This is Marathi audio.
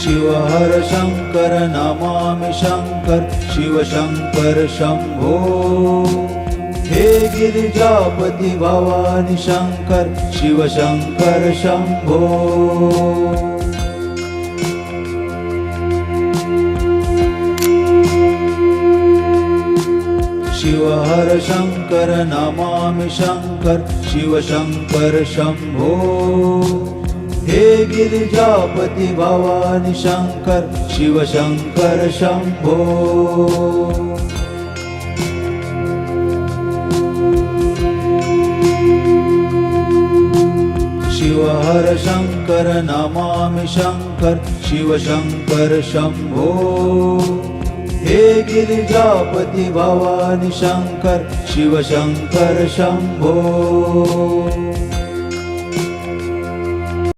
शिव हर शंकर नमामि शंकर शिव शंकर शंभो हे गिरिजापति भवानी शंकर शिव शंकर शंभो शिव हर शंकर नमामि शंकर शिव शंकर शंभो हे गिरिजापति भवानी शंकर शिव शंकर शंभो शिव हर शंकर नमामि शंकर शिव शंकर शंभो हे गिरिजापति भवानी शंकर शिव शंकर शंभो